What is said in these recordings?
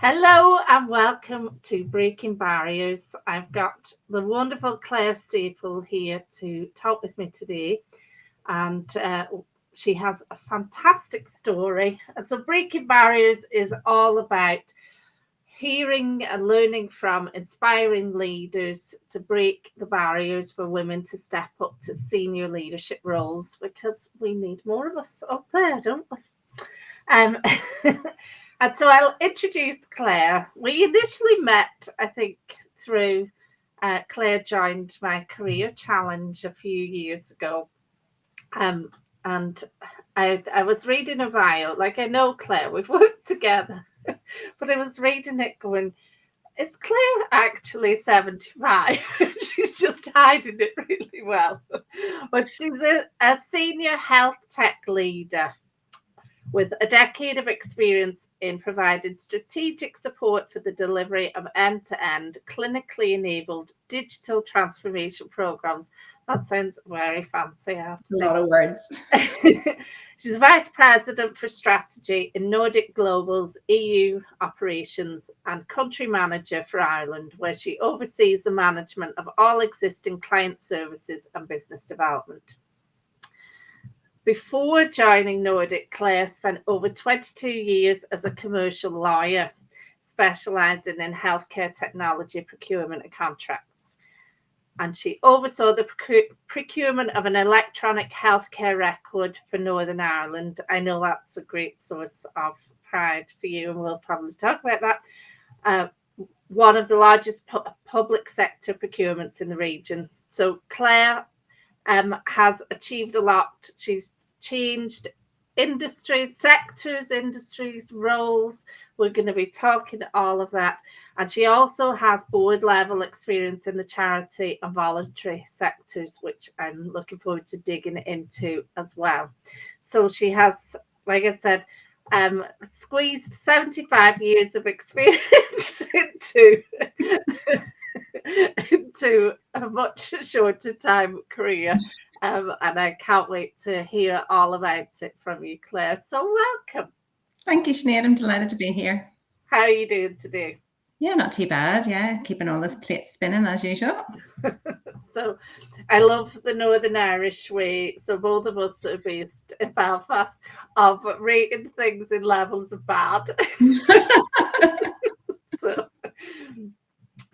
Hello and welcome to Breaking Barriers. I've got the wonderful Claire Staple here to talk with me today, and she has a fantastic story. And so, Breaking Barriers is all about hearing and learning from inspiring leaders to break the barriers for women to step up to senior leadership roles, because we need more of us up there, don't we? Um, and so I'll introduce Claire. We initially met, I think, through Claire joined my career challenge a few years ago. And I was reading a bio, like I know Claire, we've worked together, but I was reading it going, is Claire actually 75? She's just hiding it really well. But she's a senior health tech leader with a decade of experience in providing strategic support for the delivery of end-to-end clinically enabled digital transformation programs. That sounds very fancy, I have to say. A lot of words. She's Vice President for Strategy in Nordic Global's EU operations and Country Manager for Ireland, where she oversees the management of all existing client services and business development. Before joining Nordic, Claire spent over 22 years as a commercial lawyer, specialising in healthcare technology procurement and contracts. And she oversaw the procurement of an electronic healthcare record for Northern Ireland. I know that's a great source of pride for you, and we'll probably talk about that. One of the largest public sector procurements in the region. So Claire has achieved a lot. She's changed industries, sectors, industries, roles. We're going to be talking all of that. And she also has board level experience in the charity and voluntary sectors, which I'm looking forward to digging into as well. So she has, like I said, squeezed 75 years of experience into a much shorter time career, and I can't wait to hear all about it from you, Claire. So welcome. Thank you, Sinead. I'm delighted to be here. How are you doing today? Yeah, not too bad. Yeah, keeping all this plate spinning as usual. So I love the Northern Irish way. So both of us are based in Belfast, of rating things in levels of bad.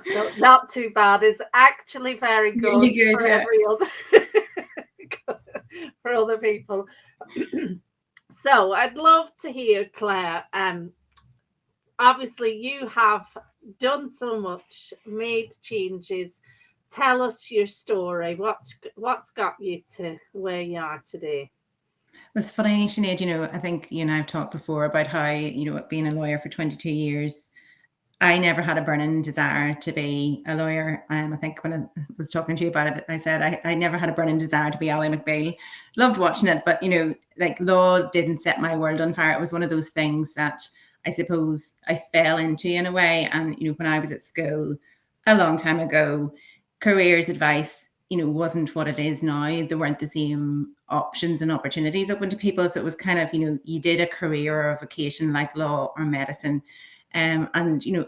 So not too bad is actually very good, Really good, for yeah. every other for other people. So I'd love to hear, Claire. Obviously you have done so much, made changes. Tell us your story. What's got you to where you are today? It's funny, Sinead, I think you and I have talked before about how, being a lawyer for 22 years, I never had a burning desire to be a lawyer. I think when I was talking to you about it, I said I never had a burning desire to be Ally McBeal. Loved watching it, but, law didn't set my world on fire. It was one of those things that I suppose I fell into in a way. And, when I was at school a long time ago, careers advice, wasn't what it is now. There weren't the same options and opportunities open to people. So it was kind of, you did a career or a vocation like law or medicine. And,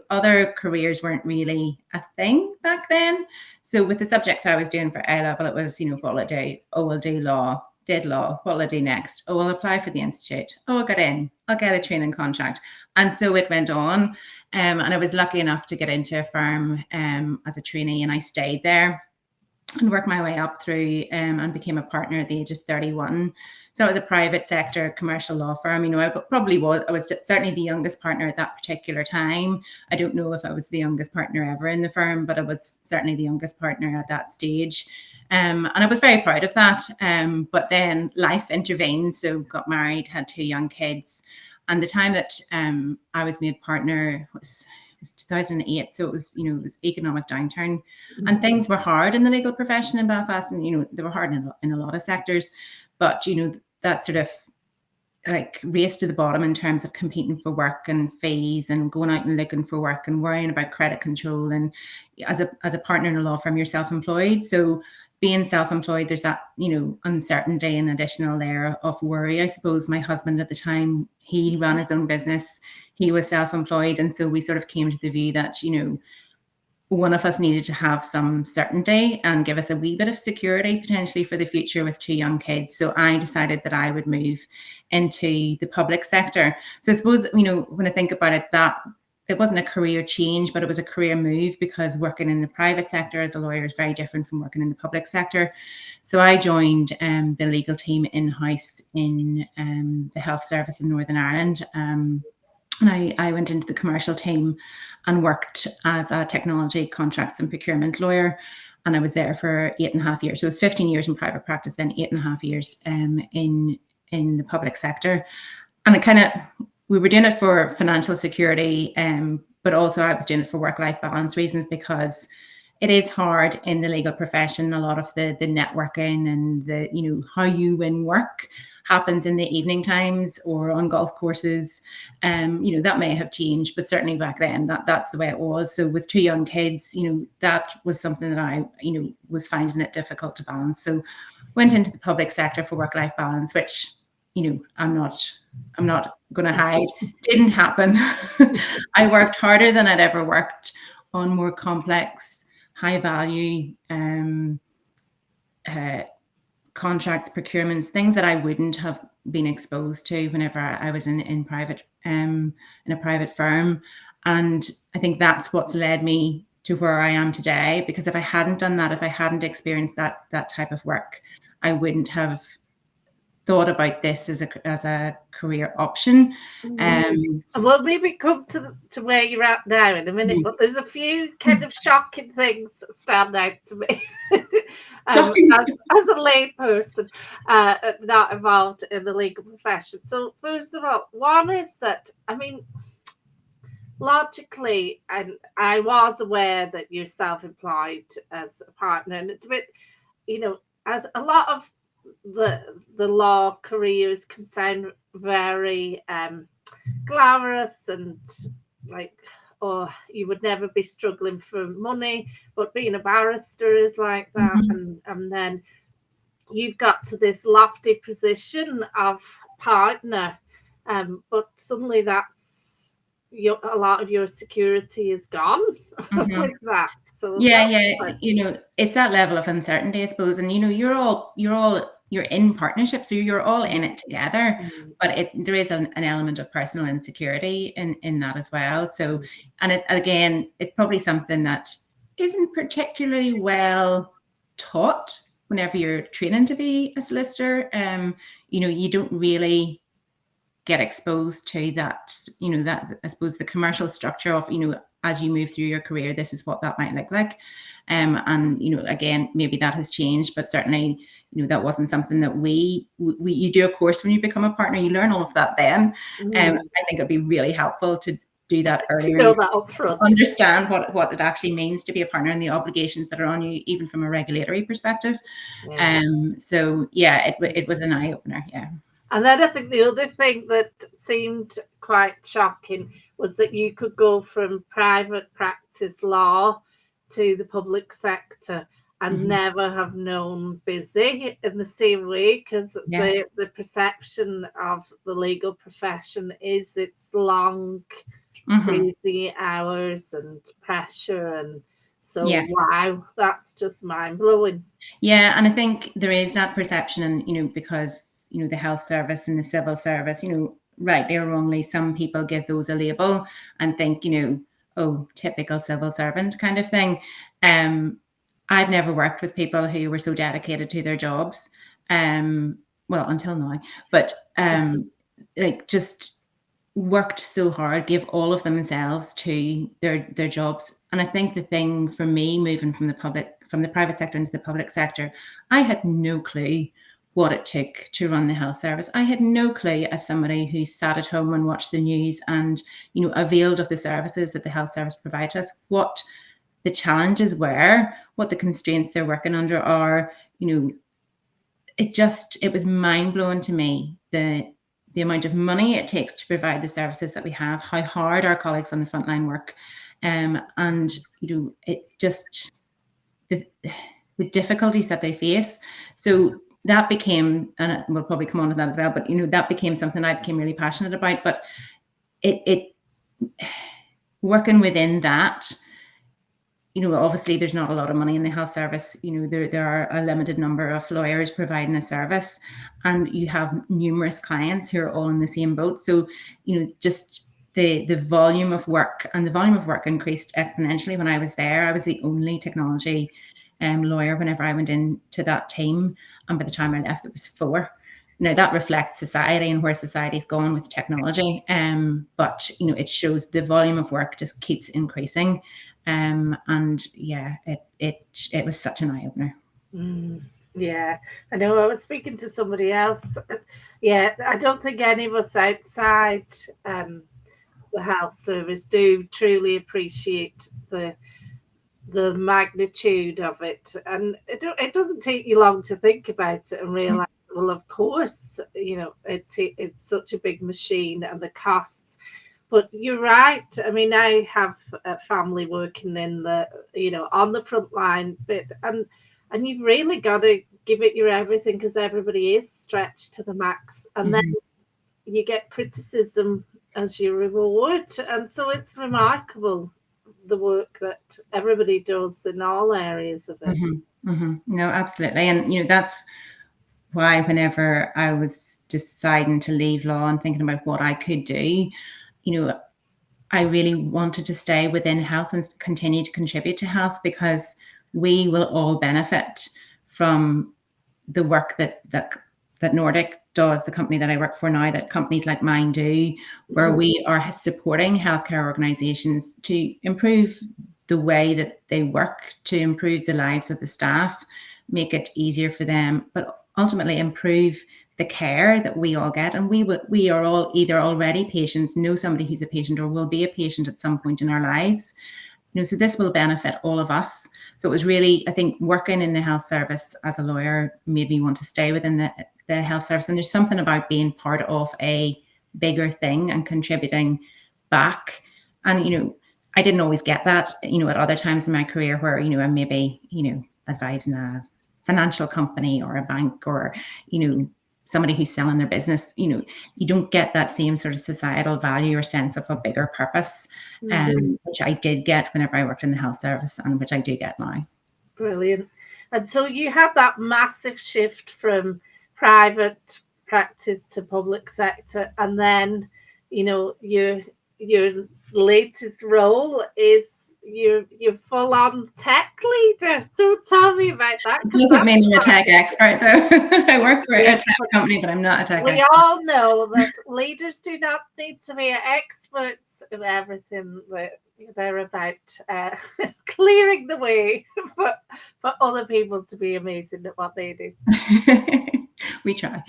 other careers weren't really a thing back then. So with the subjects I was doing for A level, it was, what'll I do? Oh, I'll do law. Did law. What'll I do next? Oh, I'll apply for the institute. Oh, I'll get in. I'll get a training contract. And so it went on. And I was lucky enough to get into a firm as a trainee, and I stayed there and worked my way up through and became a partner at the age of 31. So it was a private sector commercial law firm. I was certainly the youngest partner at that particular time. I don't know if I was the youngest partner ever in the firm, but I was certainly the youngest partner at that stage. And I was very proud of that. But then life intervened. So got married, had 2 young kids. And the time that I was made partner was 2008. So it was, this economic downturn, and things were hard in the legal profession in Belfast. And, they were hard in a lot of sectors, but, that sort of like race to the bottom in terms of competing for work and fees and going out and looking for work and worrying about credit control. And as a partner in a law firm, you're self-employed. So being self-employed, there's that, uncertainty and additional layer of worry. I suppose my husband at the time, he ran his own business, he was self-employed. And so we sort of came to the view that, one of us needed to have some certainty and give us a wee bit of security potentially for the future with 2 young kids. So I decided that I would move into the public sector. So I suppose, when I think about it, that it wasn't a career change, but it was a career move, because working in the private sector as a lawyer is very different from working in the public sector. So I joined the legal team in-house in the health service in Northern Ireland. And I went into the commercial team and worked as a technology contracts and procurement lawyer. And I was there for 8.5 years. So it was 15 years in private practice, then 8.5 years in the public sector. And we were doing it for financial security, but also I was doing it for work-life balance reasons, because it is hard in the legal profession. A lot of the networking and the, how you win work happens in the evening times or on golf courses. That may have changed, but certainly back then that's the way it was. So with 2 young kids, that was something that I, was finding it difficult to balance. So went into the public sector for work-life balance, which, I'm not going to hide, didn't happen. I worked harder than I'd ever worked on more complex, high value contracts, procurements, things that I wouldn't have been exposed to whenever I was in private, in a private firm. And I think that's what's led me to where I am today, because if I hadn't done that, if I hadn't experienced that type of work, I wouldn't have thought about this as a career option. And we'll maybe come to where you're at now in a minute, but there's a few kind of shocking things that stand out to me as a lay person not involved in the legal profession. So first of all, one is that, logically, and I was aware that you're self-employed as a partner, and it's a bit, as a lot of the law careers can sound very glamorous and like, you would never be struggling for money, but being a barrister is like that. And then you've got to this lofty position of partner, but suddenly that's a lot of your security is gone like that. So it's that level of uncertainty, I suppose. And you're in partnership, so you're all in it together. But there is an element of personal insecurity in that as well. So, and it's probably something that isn't particularly well taught whenever you're training to be a solicitor. You don't really get exposed to that, that, I suppose, the commercial structure of, as you move through your career, this is what that might look like. And, again, maybe that has changed, but certainly, that wasn't something that you do a course when you become a partner, you learn all of that then. I think it'd be really helpful to do that earlier. To know that up front. Understand what it actually means to be a partner and the obligations that are on you, even from a regulatory perspective. So yeah, it was an eye-opener, yeah. And then I think the other thing that seemed quite shocking was that you could go from private practice law to the public sector and never have known busy in the same way, because the perception of the legal profession is it's long, crazy hours and pressure. And so, wow, that's just mind-blowing. Yeah, and I think there is that perception, and, because the health service and the civil service, rightly or wrongly, some people give those a label and think, oh, typical civil servant kind of thing. I've never worked with people who were so dedicated to their jobs, well, until now, but just worked so hard, gave all of themselves to their jobs. And I think the thing for me, moving from the private sector into the public sector, I had no clue what it took to run the health service. I had no clue, as somebody who sat at home and watched the news and, availed of the services that the health service provides us, what the challenges were, what the constraints they're working under are. It was mind-blowing to me, the amount of money it takes to provide the services that we have, how hard our colleagues on the front line work. And, it just, the difficulties that they face. So that became, and we'll probably come on to that as well, but that became something I became really passionate about. But it working within that, obviously there's not a lot of money in the health service. There are a limited number of lawyers providing a service, and you have numerous clients who are all in the same boat. So, just the volume of work, and the volume of work increased exponentially when I was there. I was the only technology lawyer whenever I went into that team, and by the time I left, it was 4. Now that reflects society and where society's gone with technology, but it shows the volume of work just keeps increasing, and yeah, it was such an eye opener. Yeah, I know. I was speaking to somebody else. Yeah, I don't think any of us outside the health service do truly appreciate the magnitude of it, and it doesn't take you long to think about it and realize, well, of course, it's such a big machine and the costs. But you're right. I mean, I have a family working in the on the front line bit, and you've really got to give it your everything, because everybody is stretched to the max, and then you get criticism as your reward. And so it's remarkable, the work that everybody does in all areas of it. No, absolutely. And that's why whenever I was deciding to leave law and thinking about what I could do, I really wanted to stay within health and continue to contribute to health, because we will all benefit from the work that Nordic does, the company that I work for now, that companies like mine do, where we are supporting healthcare organizations to improve the way that they work, to improve the lives of the staff, make it easier for them, but ultimately improve the care that we all get. And we are all either already patients, know somebody who's a patient, or will be a patient at some point in our lives. So this will benefit all of us. So it was really, I think, working in the health service as a lawyer made me want to stay within the health service. And there's something about being part of a bigger thing and contributing back. And, I didn't always get that, at other times in my career where, I maybe, advising a financial company or a bank, or, somebody who's selling their business, you don't get that same sort of societal value or sense of a bigger purpose, which I did get whenever I worked in the health service, and which I do get now. Brilliant. And so you had that massive shift from private practice to public sector, and then, your latest role is you're full-on tech leader. So tell me about that. It doesn't mean I'm a tech expert, though. I work for a tech company, but I'm not a tech expert. We all know that leaders do not need to be experts in everything. They're about clearing the way for other people to be amazing at what they do. We try.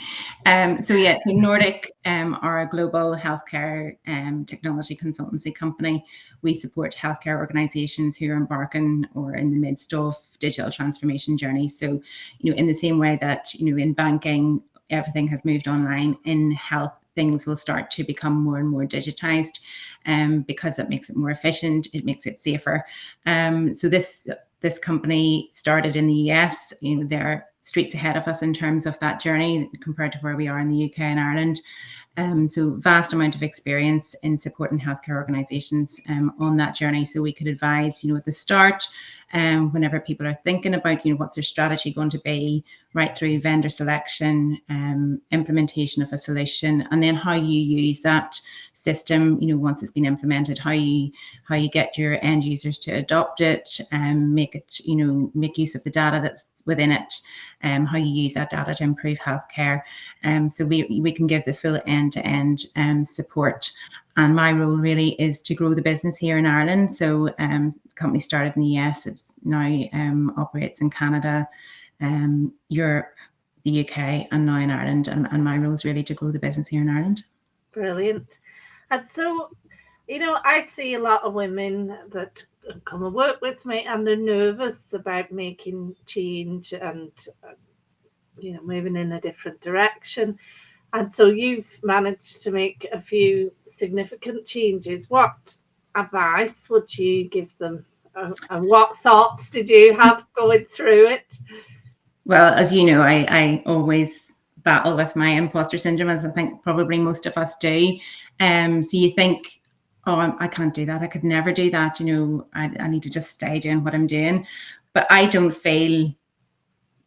So Nordic are a global healthcare technology consultancy company. We support healthcare organizations who are embarking or in the midst of digital transformation journeys. So, in the same way that, in banking, everything has moved online, in health, things will start to become more and more digitized, because it makes it more efficient, it makes it safer. So this company started in the US. They're streets ahead of us in terms of that journey compared to where we are in the UK and Ireland. So vast amount of experience in supporting healthcare organizations on that journey. So we could advise, at the start, whenever people are thinking about, what's their strategy going to be, right through vendor selection, implementation of a solution, and then how you use that system, once it's been implemented, how you get your end users to adopt it, make it, make use of the data that's within it, how you use that data to improve healthcare. So we can give the full end-to-end support. And my role really is to grow the business here in Ireland. So the company started in the US. It's now operates in Canada, Europe, the UK, and now in Ireland. And my role is really to grow the business here in Ireland. Brilliant. And so, I see a lot of women that come and work with me, and they're nervous about making change and, moving in a different direction. And so you've managed to make a few significant changes. What advice would you give them And what thoughts did you have going through it? Well, as you know, I always battle with my imposter syndrome, as I think probably most of us do. So you think, oh, I can't do that. I could never do that. I need to just stay doing what I'm doing. But I don't feel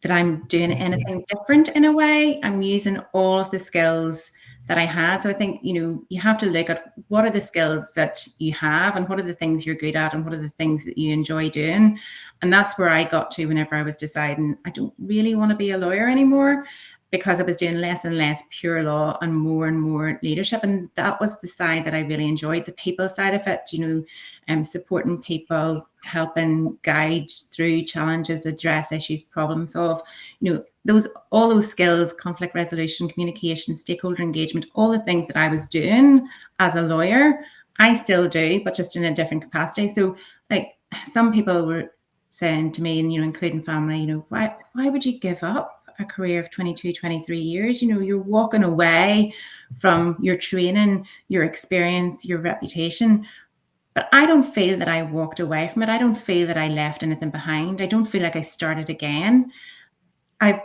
that I'm doing anything different in a way. I'm using all of the skills that I had. So I think, you have to look at what are the skills that you have and what are the things you're good at and what are the things that you enjoy doing. And that's where I got to whenever I was deciding I don't really want to be a lawyer anymore, because I was doing less and less pure law and more leadership. And that was the side that I really enjoyed, the people side of it, supporting people, helping guide through challenges, address issues, problem solve, all those skills, conflict resolution, communication, stakeholder engagement, all the things that I was doing as a lawyer, I still do, but just in a different capacity. So like some people were saying to me, and, including family, why would you give up a career of 22, 23 years? You're walking away from your training, your experience, your reputation. But I don't feel that I walked away from it. I don't feel that I left anything behind. I don't feel like I started again. I've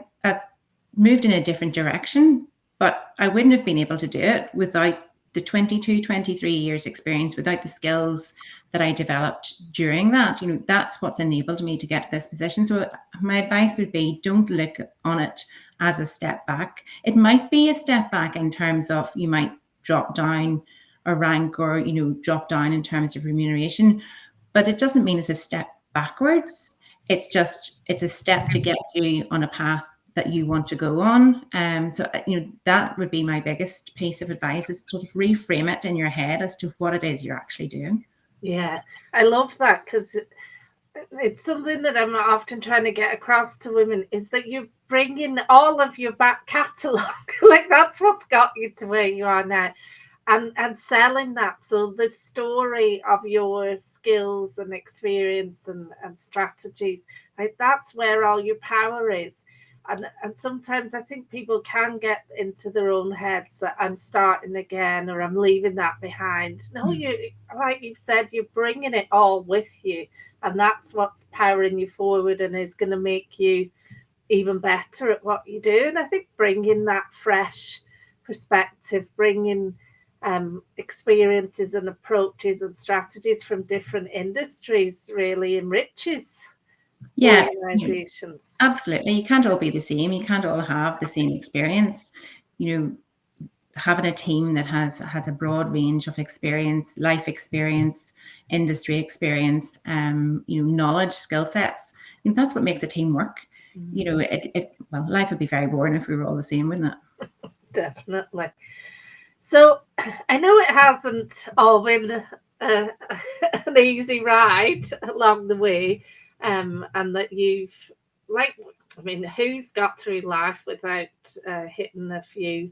moved in a different direction, but I wouldn't have been able to do it without the 22, 23 years experience, without the skills that I developed during that. That's what's enabled me to get to this position. So my advice would be, don't look on it as a step back. It might be a step back in terms of you might drop down a rank or, drop down in terms of remuneration, but it doesn't mean it's a step backwards. It's a step to get you on a path that you want to go on. So that would be my biggest piece of advice, is sort of reframe it in your head as to what it is you're actually doing. Yeah, I love that, because it's something that I'm often trying to get across to women, is that you're bringing all of your back catalogue. Like, that's what's got you to where you are now. And selling that. So the story of your skills and experience and strategies, like, that's where all your power is. And sometimes I think people can get into their own heads that I'm starting again or I'm leaving that behind. No, you, like you said, you're bringing it all with you, and that's what's powering you forward and is going to make you even better at what you do. And I think bringing that fresh perspective, bringing experiences and approaches and strategies from different industries really enriches organizations. Absolutely. You can't all be the same. You can't all have the same experience. Having a team that has a broad range of experience, life experience, industry experience, knowledge, skill sets, that's what makes a team work. Well, life would be very boring if we were all the same, wouldn't it? Definitely. So I know it hasn't all been an easy ride along the way, and that you've, who's got through life without hitting a few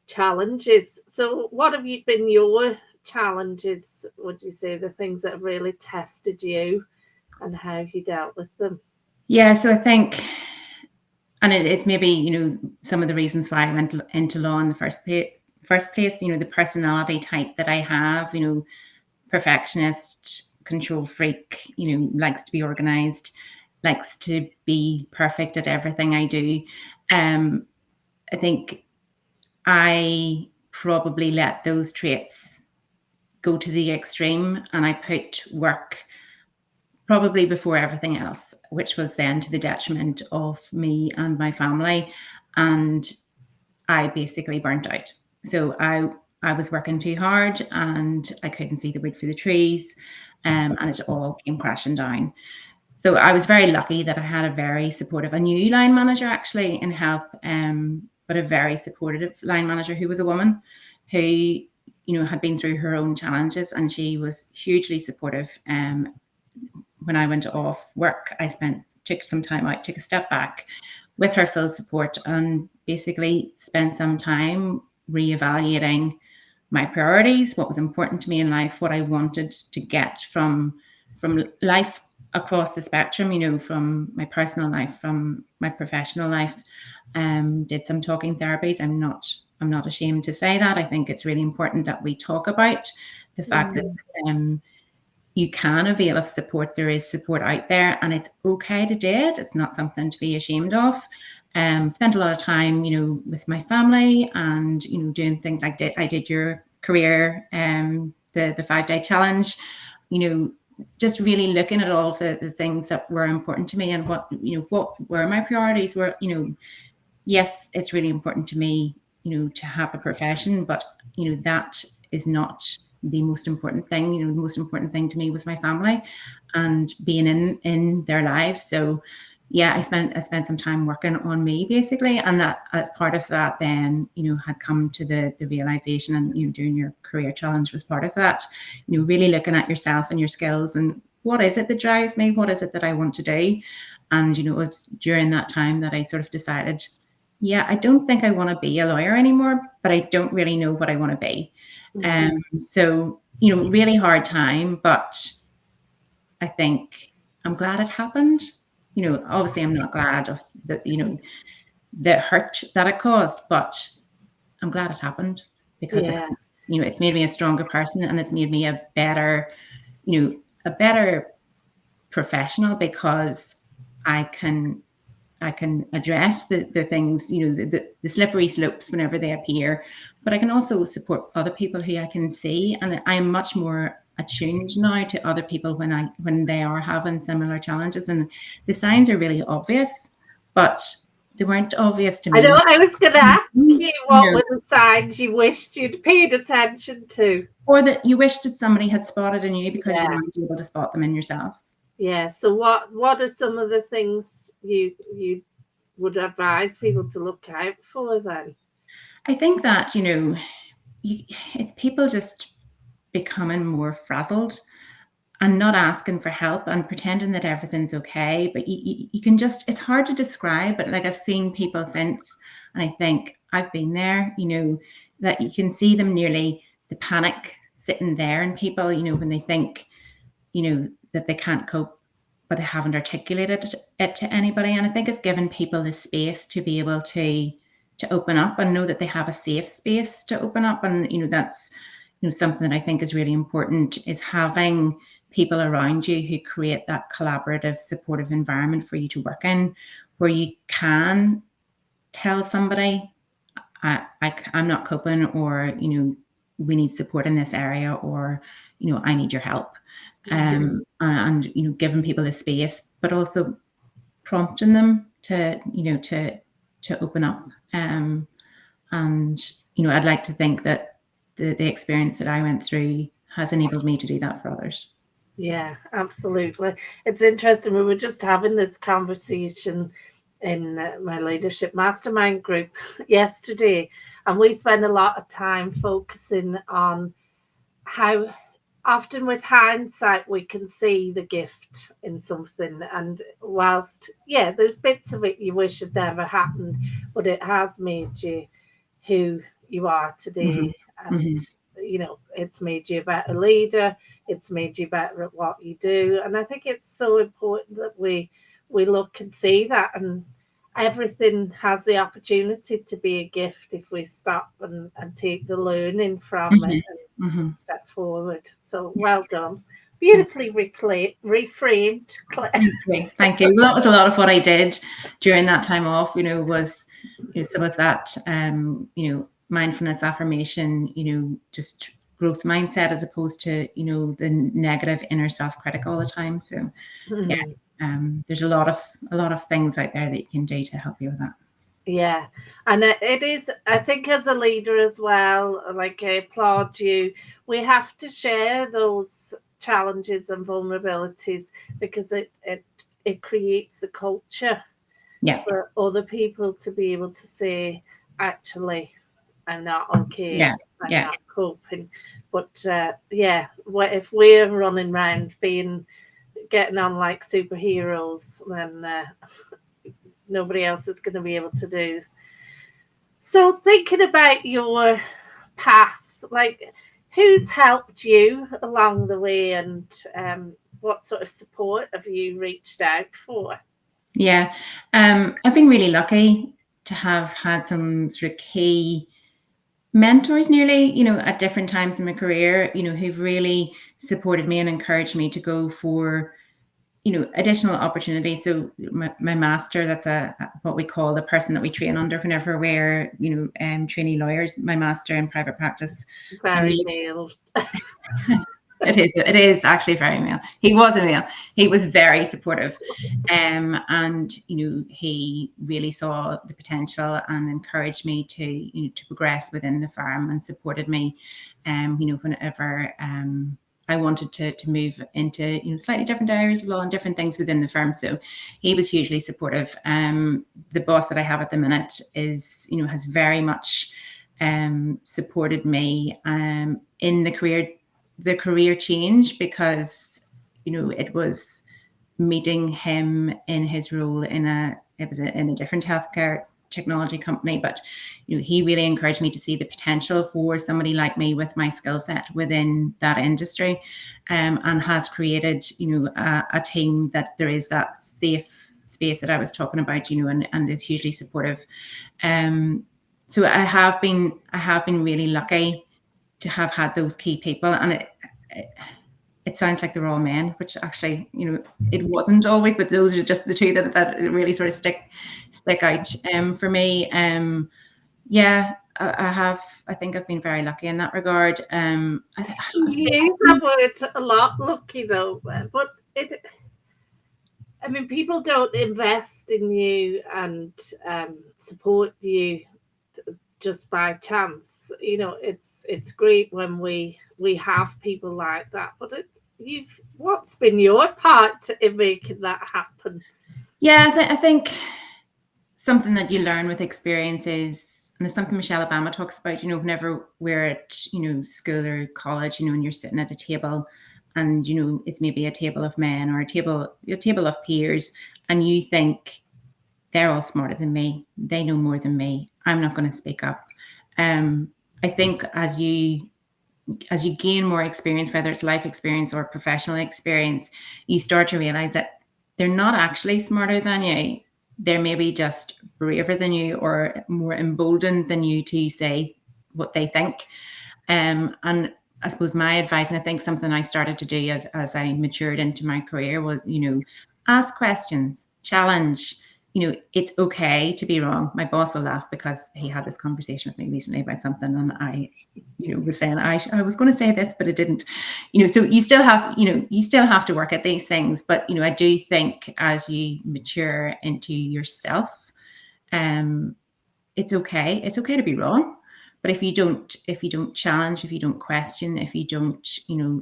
challenges? So what have been your challenges, would you say, the things that have really tested you, and how have you dealt with them? Yeah, so I think, and it's maybe, some of the reasons why I went into law in the first place, the personality type that I have, perfectionist, control freak, likes to be organized, likes to be perfect at everything I do. I think I probably let those traits go to the extreme, and I put work probably before everything else, which was then to the detriment of me and my family. And I basically burnt out. So I was working too hard and I couldn't see the wood for the trees, and it all came crashing down. So I was very lucky that I had a new line manager actually in health, but a very supportive line manager who was a woman who, had been through her own challenges, and she was hugely supportive. When I went off work, I took some time out, took a step back with her full support, and basically spent some time reevaluating my priorities, what was important to me in life, what I wanted to get from life across the spectrum, from my personal life, from my professional life. Did some talking therapies. I'm not ashamed to say that. I think it's really important that we talk about the fact that you can avail of support. There is support out there, and it's okay to do it. It's not something to be ashamed of. Spent a lot of time, with my family, and doing things like I did your career, the 5-day challenge. Just really looking at all the things that were important to me, and what were my priorities. Were yes, it's really important to me, to have a profession, but that is not the most important thing. The most important thing to me was my family and being in their lives. So yeah, I spent some time working on me, basically, and that as part of that, then had come to the realization, and doing your career challenge was part of that. Really looking at yourself and your skills, and what is it that drives me, what is it that I want to do. And it's during that time that I sort of decided, yeah, I don't think I want to be a lawyer anymore, but I don't really know what I want to be. So really hard time, but I think I'm glad it happened. Obviously I'm not glad of the hurt that it caused, but I'm glad it happened, because it's made me a stronger person, and it's made me a better professional, because I can address the things, the slippery slopes whenever they appear, but I can also support other people who I can see, and I'm much more attuned now to other people when they are having similar challenges, and the signs are really obvious, but they weren't obvious to me. I know, I was going to ask you, what were the signs you wished you'd paid attention to? Or that you wished that somebody had spotted in you, because you weren't able to spot them in yourself. Yeah. So what are some of the things you would advise people to look out for then? I think that, it's people just becoming more frazzled and not asking for help and pretending that everything's okay. But you can just, it's hard to describe, but like I've seen people since, and I think I've been there, that you can see them nearly, the panic sitting there in people, when they think, that they can't cope, but they haven't articulated it to anybody. And I think it's given people the space to be able to open up and know that they have a safe space to open up. And, that's, something that I think is really important, is having people around you who create that collaborative, supportive environment for you to work in, where you can tell somebody, I'm not coping, or, we need support in this area, or, I need your help. And giving people a space, but also prompting them to open up. And I'd like to think that the experience that I went through has enabled me to do that for others. Yeah, absolutely. It's interesting. We were just having this conversation in my leadership mastermind group yesterday, and we spend a lot of time focusing on how often with hindsight we can see the gift in something, and whilst there's bits of it you wish had never happened, but it has made you who you are today. And it's made you a better leader, it's made you better at what you do. And I think it's so important that we look and see that, and everything has the opportunity to be a gift if we stop and take the learning from it and step forward. So well done. Beautifully reframed. Thank you. Well, that was a lot of what I did during that time off, was some of that, mindfulness, affirmation, just growth mindset, as opposed to, the negative inner self-critic all the time. So there's a lot of things out there that you can do to help you with that. Yeah, and it is, I think, as a leader as well, like, I applaud you. We have to share those challenges and vulnerabilities, because it creates the culture for other people to be able to say, actually, I'm not okay. I'm not coping. But if we're running around getting on like superheroes, then nobody else is going to be able to do. So thinking about your path, like, who's helped you along the way, and what sort of support have you reached out for? Yeah, I've been really lucky to have had some sort of key mentors nearly, at different times in my career, who've really supported me and encouraged me to go for, additional opportunities. So my master, that's what we call the person that we train under whenever we're, trainee lawyers, my master in private practice. Very male. It is actually very male. He was a male. He was very supportive. And he really saw the potential and encouraged me to progress within the firm and supported me whenever I wanted to move into slightly different areas of law and different things within the firm. So he was hugely supportive. The boss that I have at the minute has very much supported me in the career change, because it was meeting him in his role in a different healthcare technology company, but he really encouraged me to see the potential for somebody like me with my skill set within that industry, and has created a team that there is that safe space that I was talking about, and is hugely supportive. So I have been really lucky to have had those key people, and it sounds like they're all men, which actually it wasn't always, but those are just the two that really sort of stick out for me. I think I've been very lucky in that regard. You use that word a lot, lucky though, but people don't invest in you and support you just by chance. It's great when we have people like that, but what's been your part in making that happen? Yeah, I think something that you learn with experience is, and it's something Michelle Obama talks about, whenever we're at school or college, and you're sitting at a table, and it's maybe a table of men or a table of peers, and you think they're all smarter than me, they know more than me, I'm not going to speak up. I think as you gain more experience, whether it's life experience or professional experience, you start to realize that they're not actually smarter than you. They're maybe just braver than you or more emboldened than you to say what they think. And I suppose my advice, and I think something I started to do as I matured into my career, was, ask questions, challenge. It's okay to be wrong. My boss will laugh because he had this conversation with me recently about something, and I, was saying I was going to say this, but it didn't. So you still have to work at these things. But I do think as you mature into yourself, it's okay. It's okay to be wrong. But if you don't challenge, if you don't question, if you don't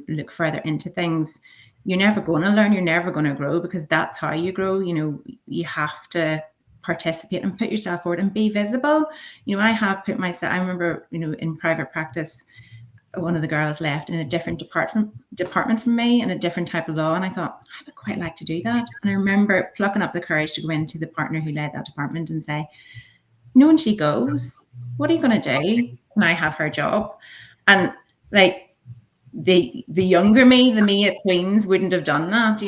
look further into things, you're never going to learn, you're never going to grow, because that's how you grow. You have to participate and put yourself forward and be visible. I have put myself, I remember, in private practice, one of the girls left in a different department from me, in a different type of law. And I thought, I would quite like to do that. And I remember plucking up the courage to go into the partner who led that department and say, when she goes, what are you going to do when I have her job? And like, the younger me, the me at Queen's, wouldn't have done that,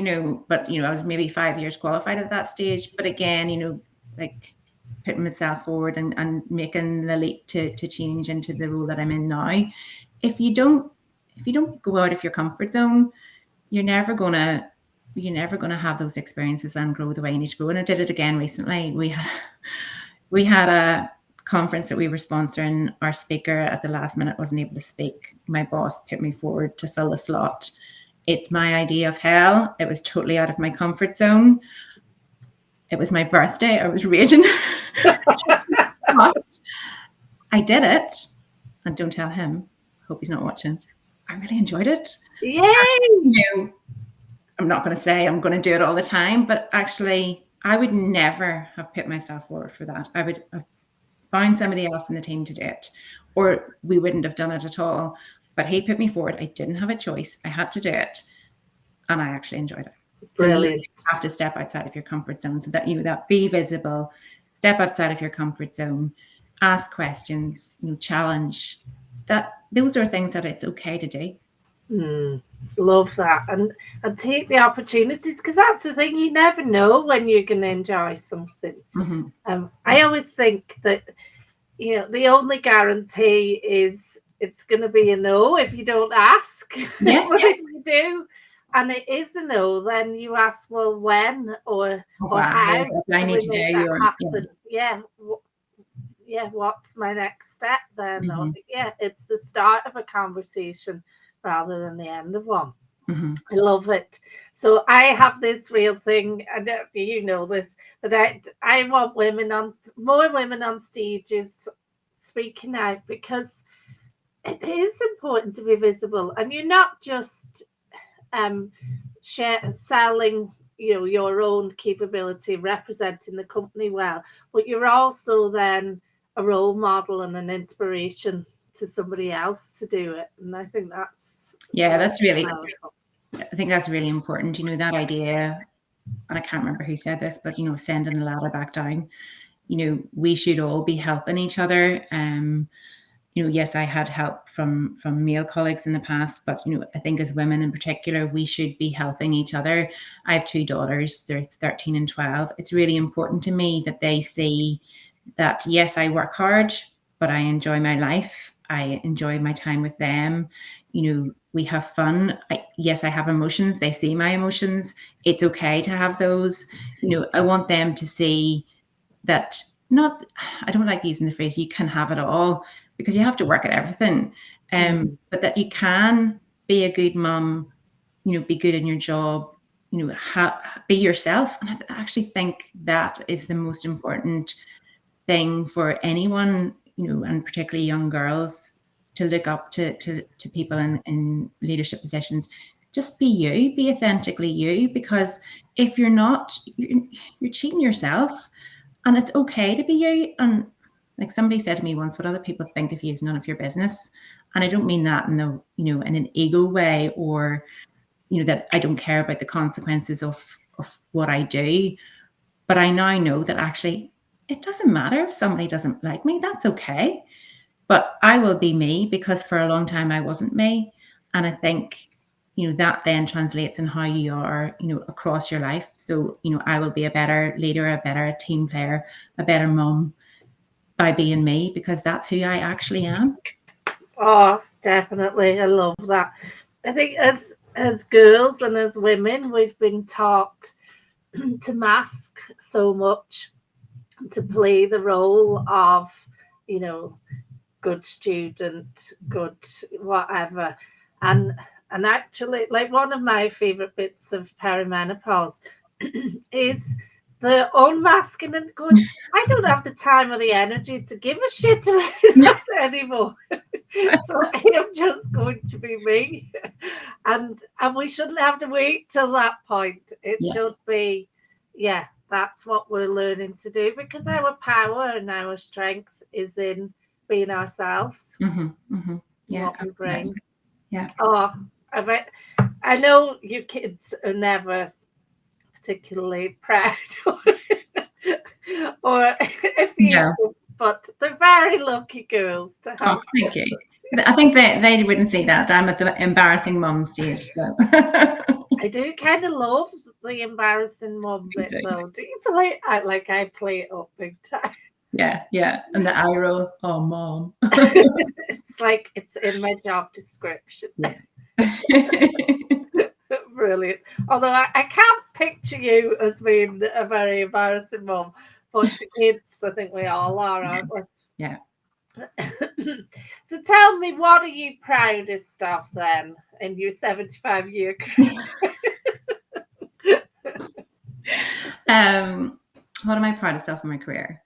but I was maybe 5 years qualified at that stage. But again, like putting myself forward and making the leap to change into the role that I'm in now. If you don't go out of your comfort zone, you're never gonna have those experiences and grow the way you need to grow. And I did it again recently. We had a conference that we were sponsoring. Our speaker at the last minute wasn't able to speak. My boss put me forward to fill the slot. It's my idea of hell. It was totally out of my comfort zone. It was my birthday. I was raging. But I did it. And don't tell him. Hope he's not watching. I really enjoyed it. Yay! I'm not going to say I'm going to do it all the time, but actually, I would never have put myself forward for that. I would have found somebody else in the team to do it, or we wouldn't have done it at all. But he put me forward. I didn't have a choice. I had to do it, and I actually enjoyed it. Brilliant. So you have to step outside of your comfort zone, so that that be visible. Step outside of your comfort zone. Ask questions. Challenge. Those are things that it's okay to do. Love that, and take the opportunities, because that's the thing, you never know when you're going to enjoy something. I always think that the only guarantee is it's going to be a no if you don't ask. Yeah. But if you do, and it is a no, then you ask, well, when or how What do I can need we to make do? that Or happen? Yeah, what's my next step then? Or, mm-hmm. it's the start of a conversation rather than the end of one. Mm-hmm. I love it. So I have this real thing, and you know this, that I want more women on stages speaking out, because it is important to be visible, and you're not just um selling your own capability, representing the company well, but you're also then a role model and an inspiration to somebody else to do it. And I think that's That's really, powerful. I think that's really important. That idea, and I can't remember who said this, but sending the ladder back down. We should all be helping each other. Yes, I had help from male colleagues in the past, but I think as women in particular, we should be helping each other. I have 2 daughters; they're 13 and 12. It's really important to me that they see that yes, I work hard, but I enjoy my life. I enjoy my time with them. We have fun. Yes, I have emotions. They see my emotions. It's okay to have those. I want them to see that not, I don't like using the phrase you can have it all, because you have to work at everything. But that you can be a good mum, be good in your job, be yourself. And I actually think that is the most important thing for anyone, and particularly young girls, to look up to people in leadership positions. Just be you, be authentically you, because if you're not, you're cheating yourself. And it's okay to be you. And like somebody said to me once, what other people think of you is none of your business. And I don't mean that in in an ego way, or, that I don't care about the consequences of what I do. But I now know that actually it doesn't matter if somebody doesn't like me, that's okay. But I will be me, because for a long time I wasn't me. And I think, that then translates in how you are, across your life. So, I will be a better leader, a better team player, a better mum by being me, because that's who I actually am. Oh, definitely. I love that. I think as girls and as women, we've been taught to mask so much, to play the role of, good student, good whatever. And actually, like, one of my favorite bits of perimenopause is the unmasking and going, I don't have the time or the energy to give a shit about that anymore. So I am just going to be me. And we shouldn't have to wait till that point. It should be, that's what we're learning to do, because our power and our strength is in being ourselves. Yeah, What we bring. Yeah. Oh, I know you kids are never particularly proud or effusive, but they're very lucky girls to have. Oh, thank you. I think they wouldn't see that. I'm at the embarrassing mum stage. So. I do kind of love the embarrassing mum bit, though. Do you play like I play it up big time? Yeah. And the eye roll, oh, mom. It's like it's in my job description. Yeah. Brilliant. Although I can't picture you as being a very embarrassing mum, but to kids, I think we all are, aren't we? Yeah. So tell me, what are you proudest of then in your 75-year career? What am I proudest of in my career?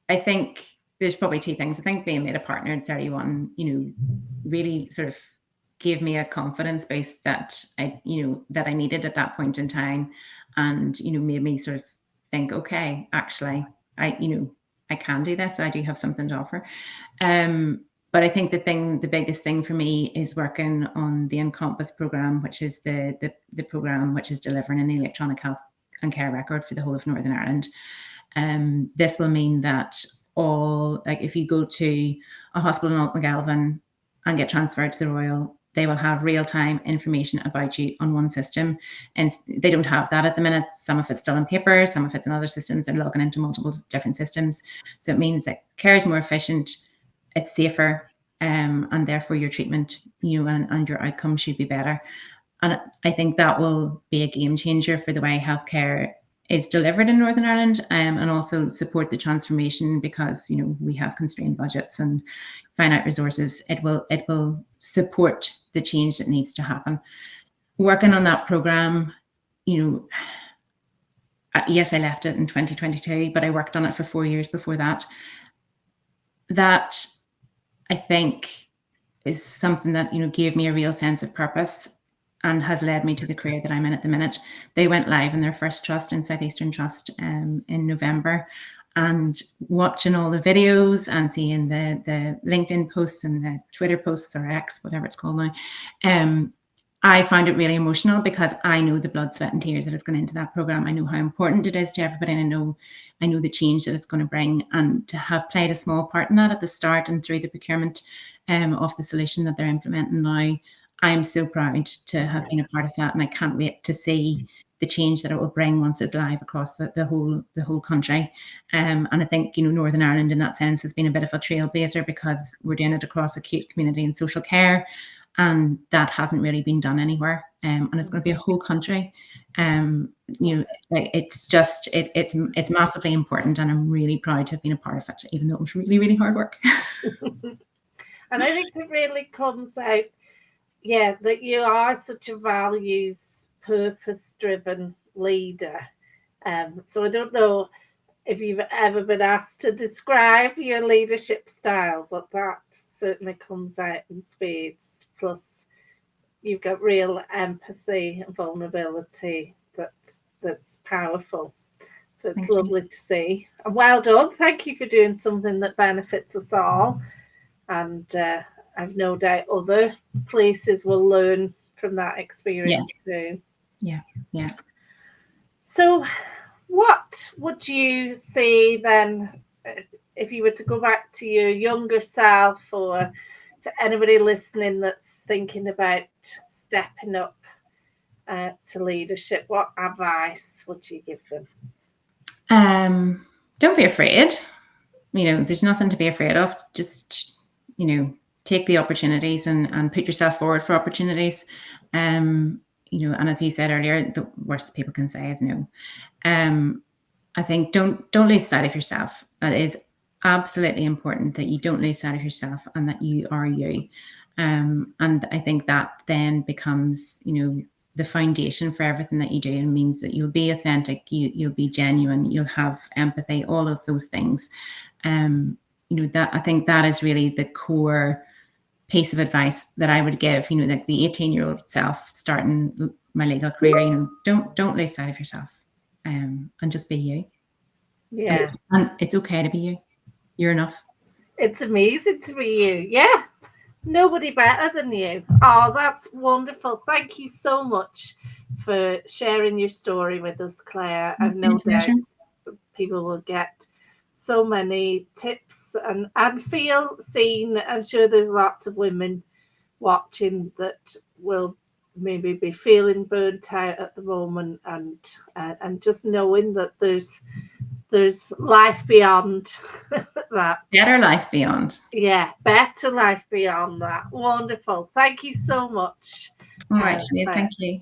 I think there's probably 2 things. I think being made a partner at 31, really sort of gave me a confidence base that I needed at that point in time, and made me sort of think, okay, actually, I can do this. I do have something to offer. But I think the biggest thing for me is working on the Encompass program, which is the program which is delivering an electronic health and care record for the whole of Northern Ireland. This will mean that if you go to a hospital in Altmagalvin and get transferred to the Royal, they will have real-time information about you on one system, and they don't have that at the minute. Some of it's still on paper, some of it's in other systems. They're logging into multiple different systems, so it means that care is more efficient, it's safer, and therefore your treatment, and your outcome should be better. And I think that will be a game changer for the way healthcare is delivered in Northern Ireland, and also support the transformation, because we have constrained budgets and finite resources. It will support the change that needs to happen. Working on that program, yes, I left it in 2022, but I worked on it for 4 years before that. That, I think, is something that gave me a real sense of purpose and has led me to the career that I'm in at the minute. They went live in their first trust, in Southeastern Trust, in November, and watching all the videos and seeing the LinkedIn posts and the Twitter posts, or X, whatever it's called now, I found it really emotional, because I know the blood, sweat and tears that has gone into that program. I know how important it is to everybody, and I know the change that it's going to bring, and to have played a small part in that at the start and through the procurement of the solution that they're implementing now. I'm so proud to have been a part of that, and I can't wait to see the change that it will bring once it's live across the whole country. And I think Northern Ireland in that sense has been a bit of a trailblazer, because we're doing it across acute, community and social care, and that hasn't really been done anywhere. And it's going to be a whole country. It's massively important, and I'm really proud to have been a part of it, even though it was really, really hard work. And I think it really comes out, that you are such a values, purpose-driven leader. So I don't know if you've ever been asked to describe your leadership style, but that certainly comes out in spades. Plus, you've got real empathy and vulnerability that's powerful. So it's lovely to see. And well done. Thank you for doing something that benefits us all. And I've no doubt other places will learn from that experience too. Yeah. So what would you say then, if you were to go back to your younger self, or to anybody listening that's thinking about stepping up to leadership, what advice would you give them? Don't be afraid. There's nothing to be afraid of. Just, take the opportunities and put yourself forward for opportunities. And as you said earlier, the worst people can say is no. I think don't lose sight of yourself. It is absolutely important that you don't lose sight of yourself, and that you are you. And I think that then becomes, the foundation for everything that you do, and means that you'll be authentic, you'll be genuine, you'll have empathy, all of those things. That, I think that is really the core piece of advice that I would give, like the 18-year-old self starting my legal career. Don't lose sight of yourself, and just be you. Yeah. And it's okay to be you. You're enough. It's amazing to be you. Yeah. Nobody better than you. Oh, that's wonderful. Thank you so much for sharing your story with us, Claire. I've no doubt people will get so many tips and feel seen. I'm sure there's lots of women watching that will maybe be feeling burnt out at the moment, and just knowing that there's life beyond that. Better life beyond. Yeah, better life beyond that. Wonderful. Thank you so much. All right, Sinead, thank you.